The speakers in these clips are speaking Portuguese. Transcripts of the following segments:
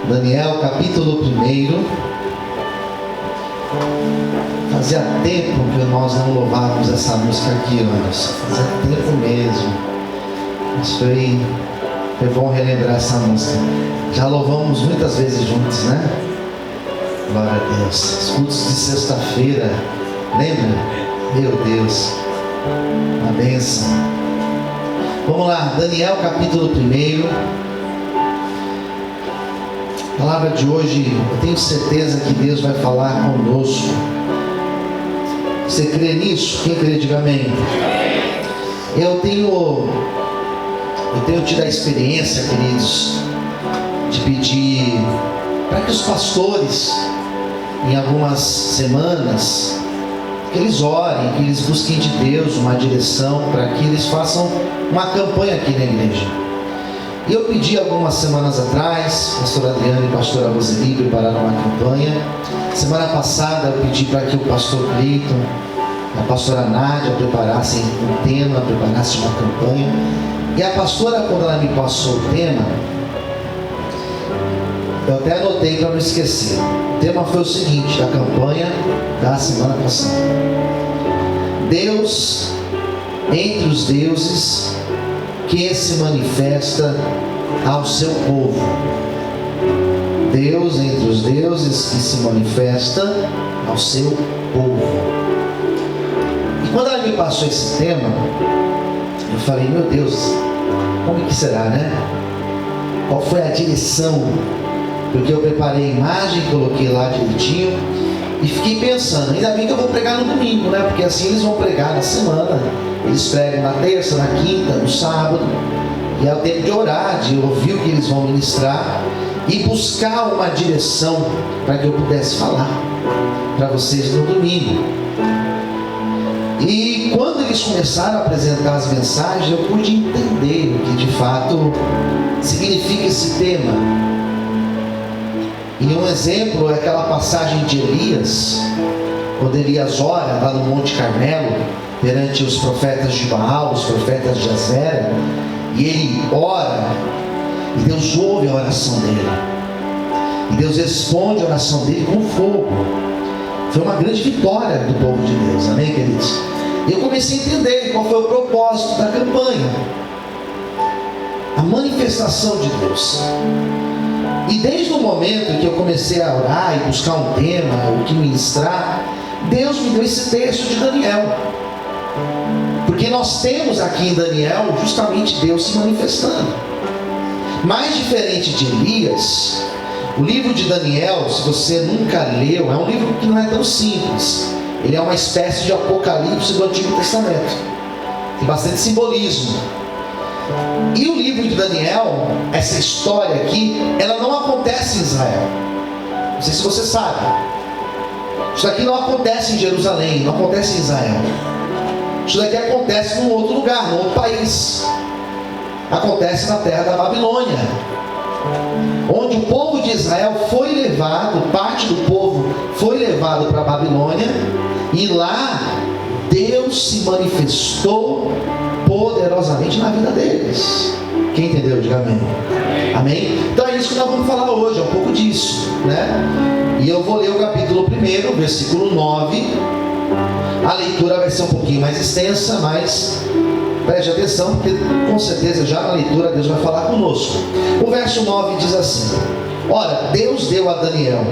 Daniel, capítulo 1. Fazia tempo que nós não louvávamos essa música aqui, olha. Fazia tempo mesmo. Mas foi bom relembrar essa música. Já louvamos muitas vezes juntos, né? Glória a Deus. Os cultos de sexta-feira, lembra? Meu Deus, uma bênção. Vamos lá, Daniel capítulo 1. A palavra de hoje, eu tenho certeza que Deus vai falar conosco. Você crê nisso? Quem crê, diga amém. Eu tenho tido a experiência, queridos, de pedir para que os pastores, em algumas semanas, que eles orem, que eles busquem de Deus uma direção, para que eles façam uma campanha aqui na igreja. E eu pedi algumas semanas atrás, pastor Adriano e pastora Roseli prepararam uma campanha. Semana passada eu pedi para que o pastor Cleiton, a pastora Nádia preparassem um tema, preparassem uma campanha. E a pastora, quando ela me passou o tema, eu até anotei para não esquecer. O tema foi o seguinte, da campanha da semana passada: Deus entre os deuses que se manifesta ao seu povo. Deus entre os deuses que se manifesta ao seu povo. E quando ela me passou esse tema, eu falei, meu Deus, como que será, né? Qual foi a direção? Porque eu preparei a imagem, coloquei lá direitinho e fiquei pensando, ainda bem que eu vou pregar no domingo, né? Porque assim eles vão pregar na semana. Eles pregam na terça, na quinta, no sábado. E é o tempo de orar, de ouvir o que eles vão ministrar e buscar uma direção para que eu pudesse falar para vocês no domingo. E quando eles começaram a apresentar as mensagens, eu pude entender o que de fato significa esse tema. E um exemplo é aquela passagem de Elias, quando Elias ora lá no Monte Carmelo, perante os profetas de Baal, os profetas de Azera, e ele ora, e Deus ouve a oração dele, e Deus responde a oração dele com fogo. Foi uma grande vitória do povo de Deus, amém, queridos? E eu comecei a entender qual foi o propósito da campanha, a manifestação de Deus. E desde o momento em que eu comecei a orar e buscar um tema, o que ministrar, Deus me deu esse texto de Daniel. Porque nós temos aqui em Daniel justamente Deus se manifestando. Mais diferente de Elias, o livro de Daniel, se você nunca leu, é um livro que não é tão simples. Ele é uma espécie de apocalipse do Antigo Testamento. Tem bastante simbolismo. E o livro de Daniel, essa história aqui, ela não acontece em Israel. Não sei se você sabe. Isso daqui não acontece em Jerusalém, não acontece em Israel. Isso daqui acontece num outro lugar, num outro país. Acontece na terra da Babilônia, onde o povo de Israel foi levado, parte do povo foi levado para a Babilônia, e lá Deus se manifestou poderosamente na vida deles. Quem entendeu, diga amém. Amém? Então é isso que nós vamos falar hoje, é um pouco disso, né? E eu vou ler o capítulo 1, versículo 9. A leitura vai ser um pouquinho mais extensa, mas preste atenção, porque com certeza já na leitura Deus vai falar conosco. O verso 9 diz assim: Ora, Deus deu a Daniel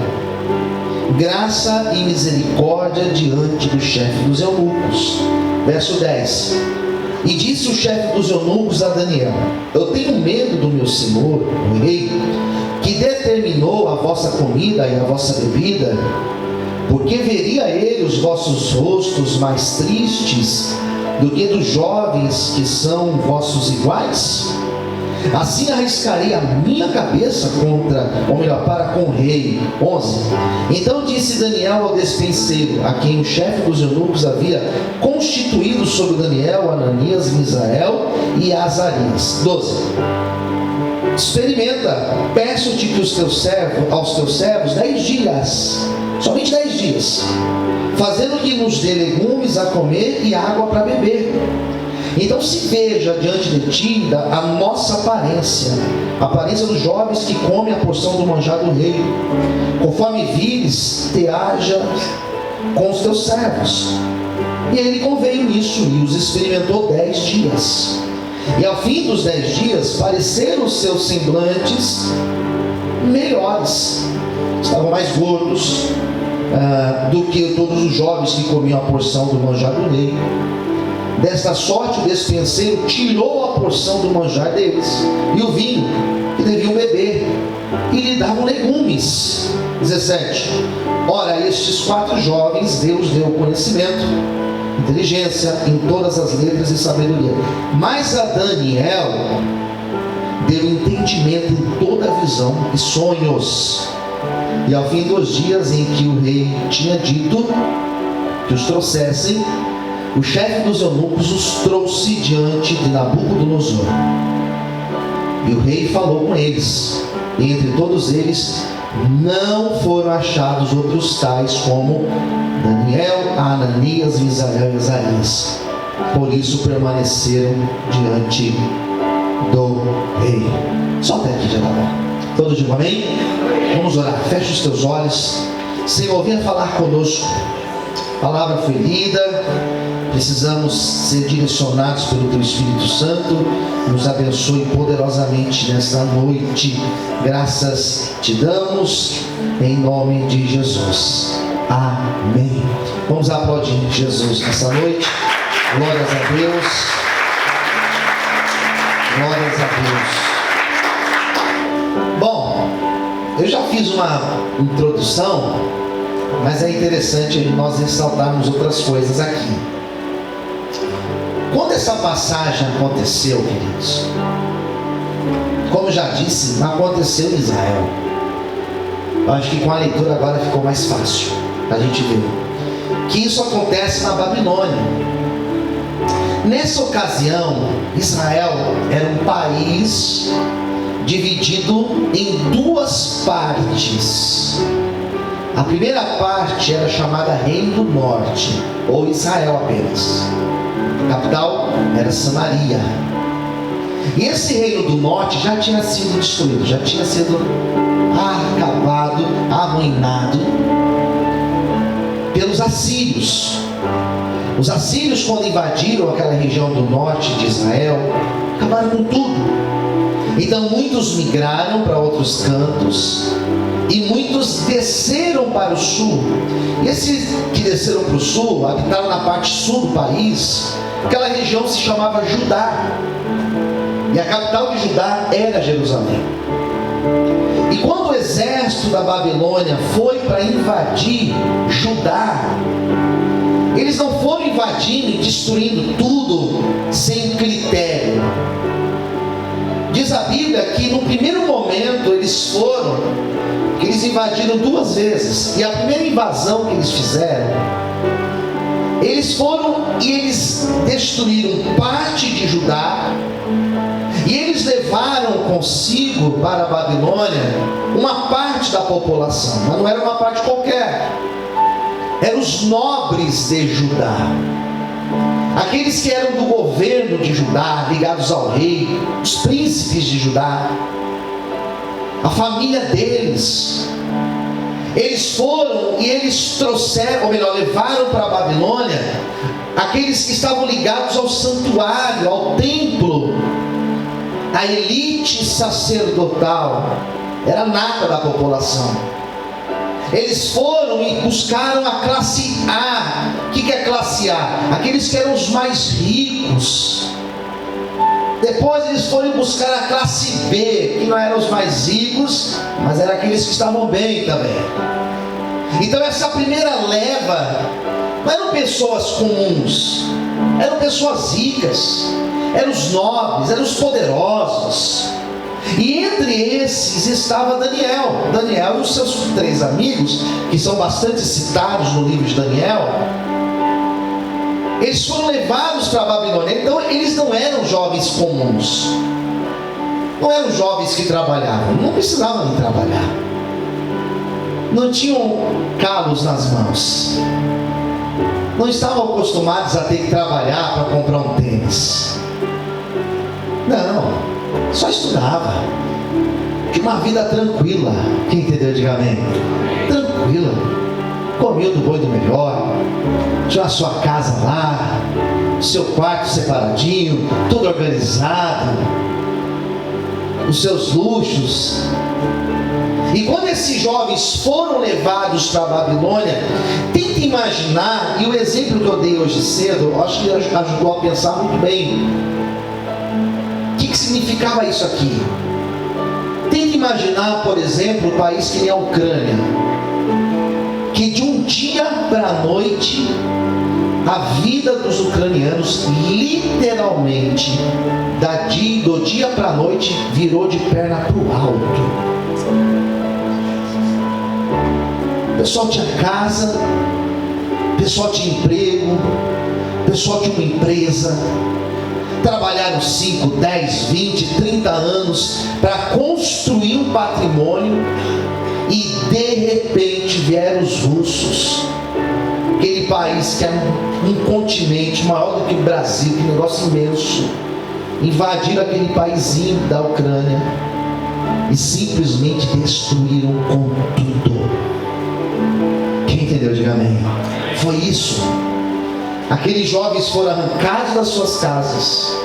graça e misericórdia diante do chefe dos eunucos. Verso 10: E disse o chefe dos eunucos a Daniel: Eu tenho medo do meu senhor, o rei, que determinou a vossa comida e a vossa bebida, porque veria ele os vossos rostos mais tristes do que dos jovens que são vossos iguais? Assim arriscarei a minha cabeça para com o rei. 11. Então disse Daniel ao despenseiro, a quem o chefe dos eunucos havia constituído sobre Daniel, Ananias, Misael e Azarias. 12. Experimenta, peço-te que aos teus servos 10 dias, somente 10 dias, fazendo que nos dê legumes a comer e água para beber. Então se veja diante de ti a nossa aparência, a aparência dos jovens que comem a porção do manjar do rei. Conforme vires, te haja com os teus servos. E ele conveio nisso e os experimentou 10 dias. E ao fim dos 10 dias, pareceram os seus semblantes melhores. Estavam mais gordos do que todos os jovens que comiam a porção do manjar do rei. Desta sorte, o despenseiro tirou a porção do manjar deles e o vinho que deviam beber, e lhe davam legumes. 17. Ora, a estes 4 jovens Deus deu conhecimento, inteligência em todas as letras e sabedoria. Mas a Daniel deu entendimento em toda a visão e sonhos. E ao fim dos dias em que o rei tinha dito que os trouxessem, o chefe dos eunucos os trouxe diante de Nabucodonosor. E o rei falou com eles, e entre todos eles não foram achados outros tais como Daniel, Ananias, Misael e Azarias. Por isso permaneceram diante do rei. Só até aqui já está bom. Todos digam amém? Vamos orar. Feche os teus olhos. Senhor, venha falar conosco. A palavra foi lida. Precisamos ser direcionados pelo Teu Espírito Santo. Nos abençoe poderosamente nesta noite. Graças te damos em nome de Jesus. Amém. Vamos aplaudir Jesus nessa noite. Glórias a Deus. Glórias a Deus. Bom, eu já fiz uma introdução, mas é interessante nós ressaltarmos outras coisas aqui. Quando essa passagem aconteceu, queridos, como já disse, não aconteceu em Israel. Eu acho que com a leitura agora ficou mais fácil a gente ver que isso acontece na Babilônia. Nessa ocasião, Israel era um país dividido em 2 partes. A primeira parte era chamada Reino do Norte, ou Israel apenas. A capital era Samaria. E esse Reino do Norte já tinha sido destruído, já tinha sido acabado, arruinado pelos assírios. Os assírios, quando invadiram aquela região do norte de Israel, acabaram com tudo. Então muitos migraram para outros cantos e muitos desceram para o sul. E esses que desceram para o sul, habitaram na parte sul do país. Aquela região se chamava Judá, e a capital de Judá era Jerusalém. E quando o exército da Babilônia foi para invadir Judá, eles não foram invadindo e destruindo tudo sem critério. Diz a Bíblia que no primeiro momento eles invadiram 2 vezes. E a primeira invasão que eles fizeram, eles foram e eles destruíram parte de Judá. E eles levaram consigo para a Babilônia uma parte da população, mas não era uma parte qualquer. Eram os nobres de Judá, aqueles que eram do governo de Judá, ligados ao rei, os príncipes de Judá, a família deles. Eles foram e eles trouxeram, ou melhor, levaram para a Babilônia aqueles que estavam ligados ao santuário, ao templo. A elite sacerdotal era a nata da população. Eles foram e buscaram a classe A. O que é classe A? Aqueles que eram os mais ricos. Depois eles foram buscar a classe B, que não eram os mais ricos, mas eram aqueles que estavam bem também. Então essa primeira leva não eram pessoas comuns, eram pessoas ricas, eram os nobres, eram os poderosos. E entre esses estava Daniel. Daniel e os seus 3 amigos, que são bastante citados no livro de Daniel. Eles foram levados para a Babilônia. Então eles não eram jovens comuns, não eram jovens que trabalhavam, não precisavam de trabalhar, não tinham calos nas mãos. não estavam acostumados a ter que trabalhar para comprar um tênis. Não, só estudava. Tinha uma vida tranquila. Quem entendeu, diga amém. Tranquila. Comia do bom e do melhor. Tinha a sua casa lá, seu quarto separadinho, tudo organizado, os seus luxos. E quando esses jovens foram levados para a Babilônia, tenta imaginar, e o exemplo que eu dei hoje cedo, eu acho que ajudou a pensar muito bem. O que significava isso aqui? Tenta imaginar, por exemplo, um país que nem a Ucrânia, que de um dia para a noite, a vida dos ucranianos literalmente, do dia para a noite, virou de perna para o alto. O pessoal tinha casa, o pessoal tinha emprego, o pessoal tinha uma empresa, trabalharam 5, 10, 20, 30 anos para construir um patrimônio, e de repente vieram os russos, aquele país que é um continente maior do que o Brasil, que negócio imenso, invadiram aquele paizinho da Ucrânia e simplesmente destruíram com tudo. Quem entendeu, diga amém. Foi isso. Aqueles jovens foram arrancados das suas casas,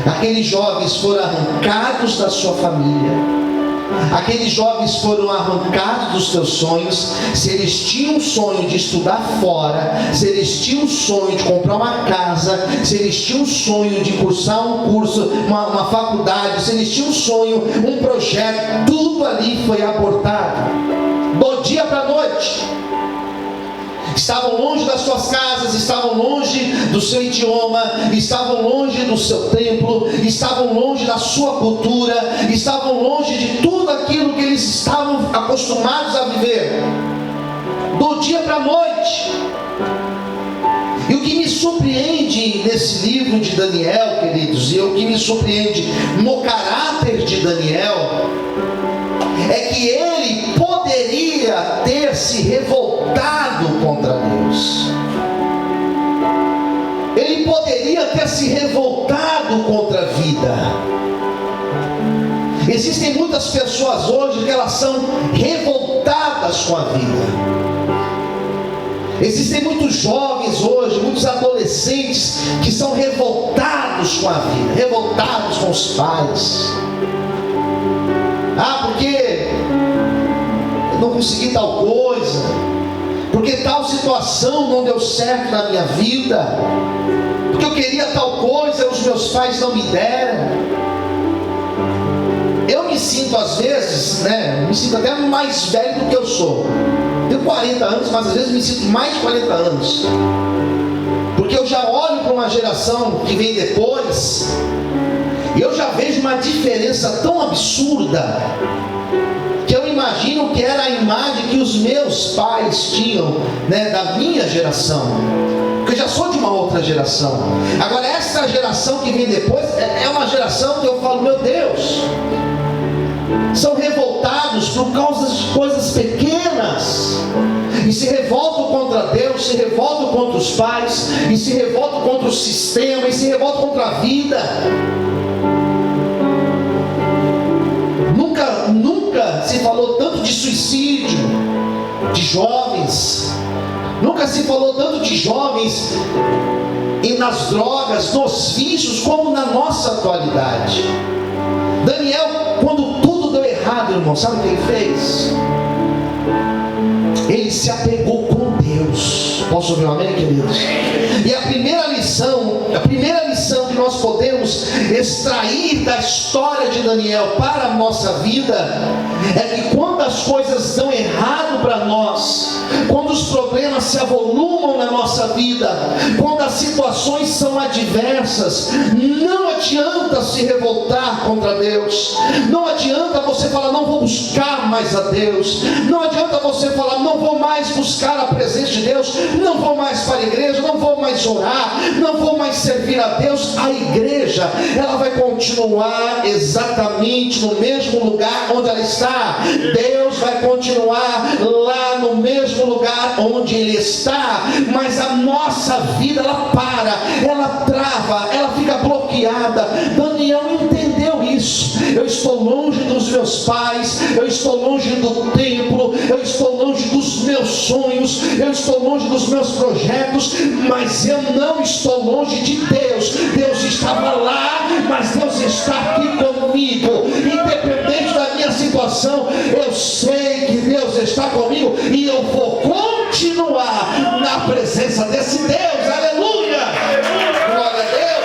aqueles jovens foram arrancados da sua família, aqueles jovens foram arrancados dos seus sonhos. Se eles tinham um sonho de estudar fora, se eles tinham um sonho de comprar uma casa, se eles tinham um sonho de cursar um curso, uma faculdade, se eles tinham um sonho, um projeto, tudo ali foi abortado, do dia para a noite. Estavam longe das suas casas, estavam longe do seu idioma, estavam longe do seu templo, estavam longe da sua cultura, estavam longe de tudo aquilo que eles estavam acostumados a viver, do dia para a noite. E o que me surpreende nesse livro de Daniel, queridos, e o que me surpreende no caráter de Daniel, é que ele poderia ter se revoltado contra Deus. Ele poderia ter se revoltado contra a vida. Existem muitas pessoas hoje que elas são revoltadas com a vida. Existem muitos jovens hoje, muitos adolescentes que são revoltados com a vida, revoltados com os pais. Porque eu não consegui tal coisa, porque tal situação não deu certo na minha vida, porque eu queria tal coisa e os meus pais não me deram. Eu me sinto às vezes, me sinto até mais velho do que eu sou. Tenho 40 anos, mas às vezes me sinto mais de 40 anos, porque eu já olho para uma geração que vem depois, e eu já vejo uma diferença tão absurda, que eu imagino que era a imagem que os meus pais tinham, da minha geração, porque eu já sou de uma outra geração. Agora essa geração que vem depois, é uma geração que eu falo, meu Deus, são revoltados por causa de coisas pequenas, e se revoltam contra Deus, se revoltam contra os pais, e se revoltam contra o sistema, e se revoltam contra a vida. Nunca se falou tanto de suicídio de jovens, nunca se falou tanto de jovens e nas drogas, nos vícios, como na nossa atualidade. Daniel, quando tudo deu errado, irmão, sabe o que ele fez? Ele se apegou com Deus. Posso ouvir um amém, queridos? E a primeira lição que nós podemos extrair da história de Daniel para a nossa vida é que quando as coisas dão errado para nós, quando os problemas se avolumam na nossa vida, quando as situações são adversas, não adianta se revoltar contra Deus, não adianta você falar, não vou buscar mais a Deus, não adianta você falar, não vou mais buscar a presença de Deus, não vou mais para a igreja, não vou mais orar, não vou mais servir a Deus. A igreja, ela vai continuar exatamente no mesmo lugar onde ela está. Deus vai continuar lá no mesmo do lugar onde ele está, mas a nossa vida, ela para, ela trava, ela fica bloqueada. Daniel entendeu isso. Eu estou longe dos meus pais, eu estou longe do templo, eu estou longe dos meus sonhos, eu estou longe dos meus projetos, mas eu não estou longe de Deus. Deus estava lá, mas Deus está aqui comigo. Independente da minha situação, eu sei que Deus está comigo e eu vou continuar na presença desse Deus. Aleluia! Glória a Deus!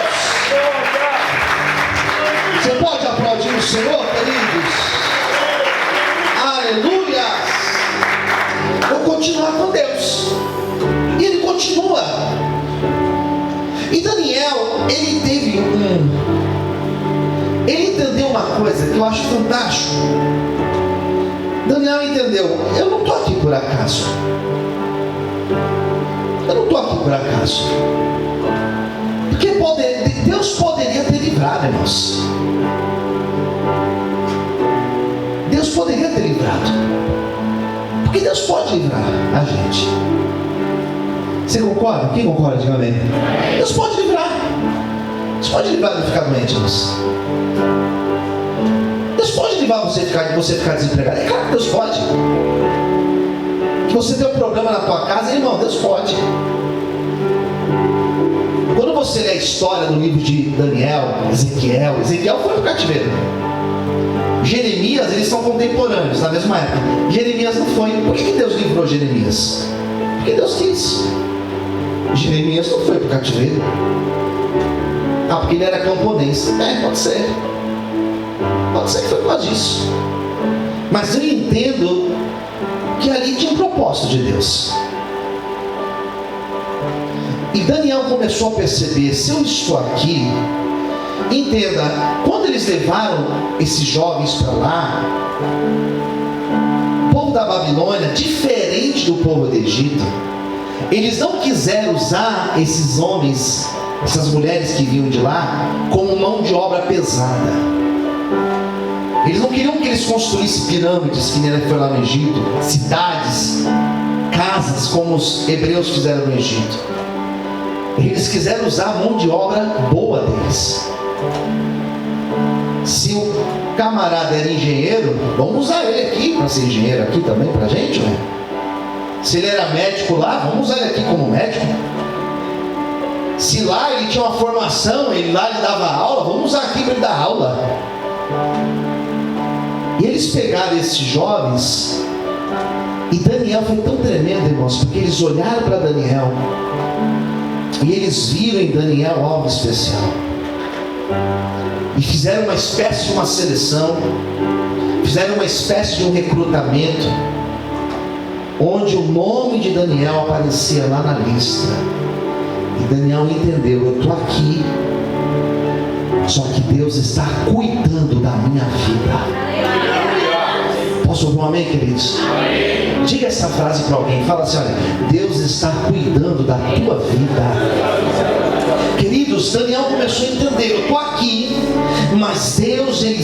Você pode aplaudir o Senhor, queridos? Aleluia! Vou continuar com Deus. E ele continua. E Daniel, ele entendeu uma coisa que eu acho fantástico. Daniel entendeu: eu não estou aqui por acaso. Eu não estou aqui por acaso. Porque Deus poderia ter livrado, irmãos. Deus poderia ter livrado. Porque Deus pode livrar a gente. Você concorda? Quem concorda? Diga amém. Deus pode livrar. Deus pode livrar de ficar doente, irmãos. Deus pode livrar você de ficar desempregado. É claro que Deus pode. Que você tem um problema na tua casa, irmão, Deus pode. Quando você lê a história do livro de Daniel, Ezequiel foi no cativeiro. Jeremias, eles são contemporâneos, na mesma época. Jeremias não foi. Por que Deus livrou Jeremias? Porque Deus quis. Jeremias não foi para o cativeiro. Porque ele era camponês. Pode ser. Pode ser que foi por causa disso. Mas eu entendo que ali tinha um propósito de Deus. E Daniel começou a perceber: se eu estou aqui, entenda, quando eles levaram esses jovens para lá, o povo da Babilônia, diferente do povo do Egito, eles não quiseram usar esses homens, essas mulheres que vinham de lá, como mão de obra pesada. Eles não queriam que eles construíssem pirâmides, que nem foi lá no Egito, cidades, casas, como os hebreus fizeram no Egito. Eles quiseram usar a mão de obra boa deles. Se o camarada era engenheiro, vamos usar ele aqui para ser engenheiro aqui também para a gente, né? Se ele era médico lá, vamos usar ele aqui como médico. Se lá ele tinha uma formação, ele dava aula, vamos usar aqui para ele dar aula. E eles pegaram esses jovens, e Daniel foi tão tremendo, irmãos, porque eles olharam para Daniel e eles viram em Daniel algo especial, e fizeram uma espécie de uma seleção, fizeram uma espécie de um recrutamento, onde o nome de Daniel aparecia lá na lista. E Daniel entendeu: eu estou aqui, só que Deus está cuidando da minha vida. Posso ouvir um amém, queridos? Amém. Diga essa frase para alguém, fala assim: olha, Deus está cuidando da tua vida. Queridos, Daniel começou a entender: eu estou aqui, mas Deus, Ele